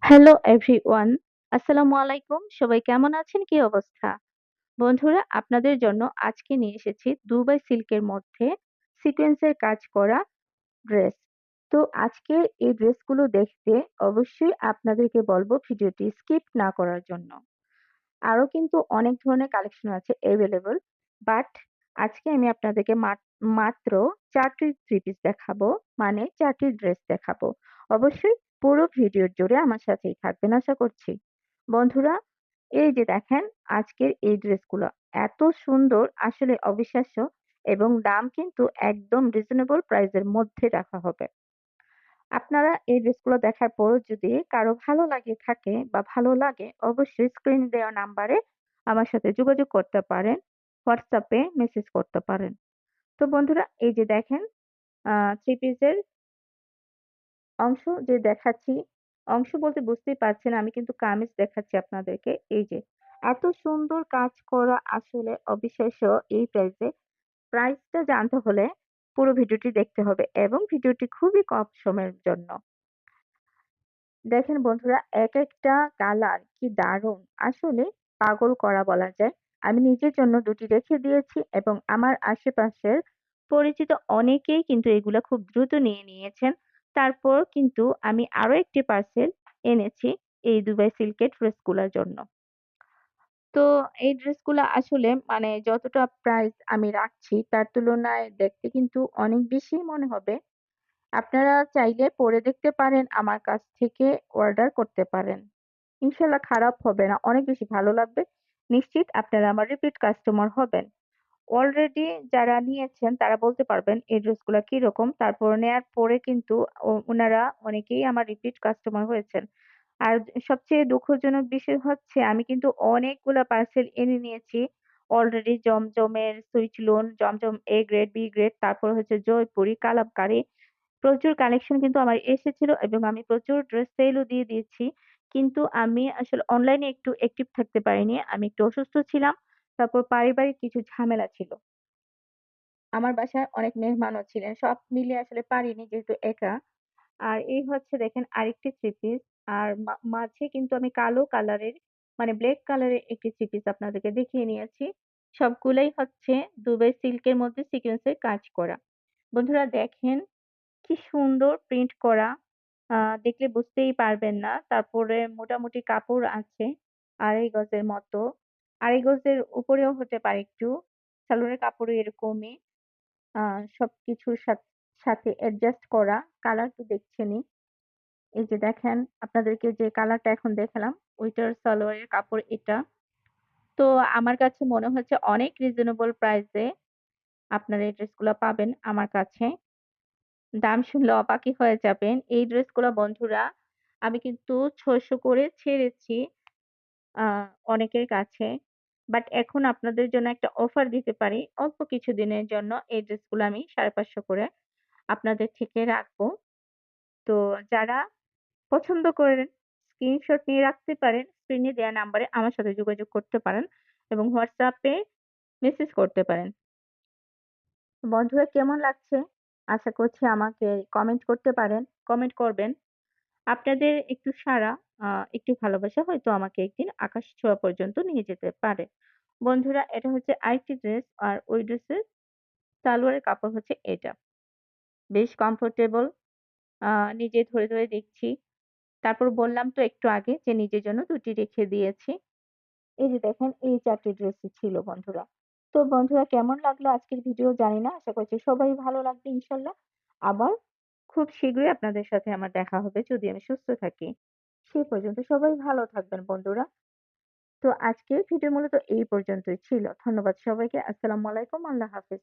Hello everyone, আসসালামু আলাইকুম। সবাই কেমন আছেন? কি অবস্থা? বন্ধুরা আপনাদের জন্য আজকে নিয়ে এসেছি দুবাই সিল্কের মধ্যে সিকোয়েন্সের কাজ করা ড্রেস। তো আজকে এই ড্রেসগুলো দেখতে অবশ্যই আপনাদেরকে বলব ভিডিওটি স্কিপ না করার জন্য। আরো কিন্তু অনেক ধরনের কালেকশন আছে এভেইলেবল। বাট আজকে আমি আপনাদেরকে মাত্র ৪ টি থ্রি পিস দেখাবো। মানে ৪ টি ড্রেস দেখাবো। অবশ্যই পুরো ভিডিওর জুড়ে আমার সাথেই থাকবেন আশা করছি। বন্ধুরা এই যে দেখেন আজকের এই ড্রেসগুলো এত সুন্দর আসলে অবিশ্বাস্য এবং দাম কিন্তু একদম রিজনেবল প্রাইস এর মধ্যে রাখা হবে। আপনারা এই ড্রেসগুলো দেখার পর যদি কারো ভালো লাগে থাকে বা ভালো লাগে অবশ্যই স্ক্রিনে দেওয়া নাম্বারে আমার সাথে যোগাযোগ করতে পারেন। হোয়াটসঅ্যাপে মেসেজ করতে পারেন। তো বন্ধুরা এই যে দেখেন থ্রি পিসের অংশ যে দেখাচ্ছি, অংশ বলতে বুঝতেই পারছেন আমি কিন্তু কামিজ দেখাচ্ছি আপনাদেরকে। এই যে এত সুন্দর কাজ করা আসলে অবিশ্বাস্য এই প্রাইসে। প্রাইসটা জানতে হলে পুরো ভিডিওটি দেখতে হবে এবং ভিডিওটি খুবই কম সময়ের জন্য। দেখেন বন্ধুরা একেকটা কালার কি দারুণ! আসলে পাগল করা বলা যায়। আমি নিজের জন্য ২ টি রেখে দিয়েছি এবং আমার আশেপাশের পরিচিত অনেকেই কিন্তু এগুলা খুব দ্রুত নিয়ে নিয়েছেন। তারপর কিন্তু আমি আরো একটি পার্সেল এনেছি এই দুবাই সিল্কের ড্রেসগুলার জন্য। তো এই ড্রেসগুলা আসলে মানে যতটা প্রাইস আমি রাখছি তার তুলনায় দেখতে কিন্তু অনেক বেশি মনে হবে। আপনারা চাইলে পরে দেখতে পারেন, আমার কাছ থেকে অর্ডার করতে পারেন। ইনশাআল্লাহ খারাপ হবে না। অনেক বেশি ভালো লাগবে। নিশ্চিত আপনারা আমার রিপিট কাস্টমার হবেন। অলরেডি যারা নিয়েছেন তারা বলতে পারবেন এই ড্রেসগুলা কিরকম। তারপর নেয়ার পরে কিন্তু উনারা অনেকেই আমার রিপিট কাস্টমার হয়েছেন। আর সবচেয়ে দুঃখজনক বিষয় হচ্ছে আমি কিন্তু অনেকগুলা পার্সেল এনে নিয়েছি। অলরেডি জমজমের switch loan, Zamzam A grade, B grade, তারপর হচ্ছে জয়পুরি, কালামকারী প্রচুর কালেকশন কিন্তু আমার এসেছিল এবং আমি প্রচুর ড্রেস সেলও দিয়ে দিয়েছি। কিন্তু আমি আসলে অনলাইনে একটু অ্যাক্টিভ থাকতে পারিনি। আমি একটু অসুস্থ ছিলাম। তারপর পারিবারিক কিছু ঝামেলা ছিল। আমার বাসায় অনেক মেহমানও ছিলেন। সব মিলিয়ে আসলে পারিনি যেহেতু একা। আর এই হচ্ছে দেখেন আরেকটি থ্রি পিস। আর মাঝে কিন্তু আমি কালো কালারের মানে ব্লাক কালারের একটি থ্রি পিস আপনাদেরকে দেখিয়ে নিয়েছি। সবগুলাই হচ্ছে দুবাই সিল্কের মধ্যে সিকোয়েন্সের কাজ করা। বন্ধুরা দেখেন কি সুন্দর প্রিন্ট করা। আ দেখলে বুঝতেই পারবেন না। তারপরে মোটামুটি কাপড় আছে ২.৫ গজের মতো। ২.৫ গজের উপরেও হতে পারে একটু। সালোয়ারের কাপড়ও এরকমই। আ সবকিছুর সাথে অ্যাডজাস্ট করা। কালার তো দেখছেনই। এই যে দেখেন আপনাদেরকে যে কালারটা এখন দেখালাম, ওইটার সালোয়ারের কাপড় এটা। তো আমার কাছে মনে হচ্ছে অনেক রিজনেবল প্রাইস এ আপনারা এই ড্রেসগুলা পাবেন আমার কাছে। দাম শুনলে অবাকই হয়ে যাবেন। এই ড্রেসগুলা বন্ধুরা আমি কিন্তু ৬০০ করে ছেড়েছি আ অনেকের কাছে। বাট এখন আপনাদের জন্য একটা অফার দিতে পারি। অল্প কিছুদিনের জন্য এই ড্রেসগুলো আমি ৫৫০ করে আপনাদের থেকে রাখবো। তো যারা পছন্দ করেন স্ক্রিনশট নিয়ে রাখতে পারেন। স্ক্রিনে দেয়া নাম্বারে আমার সাথে যোগাযোগ করতে পারেন এবং WhatsApp এ মেসেজ করতে পারেন। বন্ধুরা কেমন লাগছে? আশা করছি আমাকে কমেন্ট করতে পারেন। কমেন্ট করবেন। আপনাদের একটু সাড়া, আ একটু ভালোবাসা হয়তো আমাকে একদিন আকাশ ছোঁয়া পর্যন্ত নিয়ে যেতে পারে। বন্ধুরা এটা হচ্ছে আরেকটি ড্রেস আর ওই ড্রেসের সালোয়ারের কাপড় হচ্ছে এটা। বেশ কমফোর্টেবল। আ নিজে ধরে দেখছি। তারপর বললাম তো একটু আগে যে নিজের জন্য ২ টি রেখে দিয়েছি। এই যে দেখেন এই ৪ টি ড্রেসই ছিল বন্ধুরা। তো বন্ধুরা কেমন লাগলো আজকের ভিডিও জানি না। আশা করছি সবাই ভালো লাগবে ইনশাআল্লাহ। আবার খুব শীঘ্রই আপনাদের সাথে আমার দেখা হবে যদি আমি সুস্থ থাকি। সে পর্যন্ত সবাই ভালো থাকবেন বন্ধুরা। তো আজকের ভিডিও মূলত এই পর্যন্তই ছিল। ধন্যবাদ সবাইকে। আসসালামু আলাইকুম। আল্লাহ হাফেজ।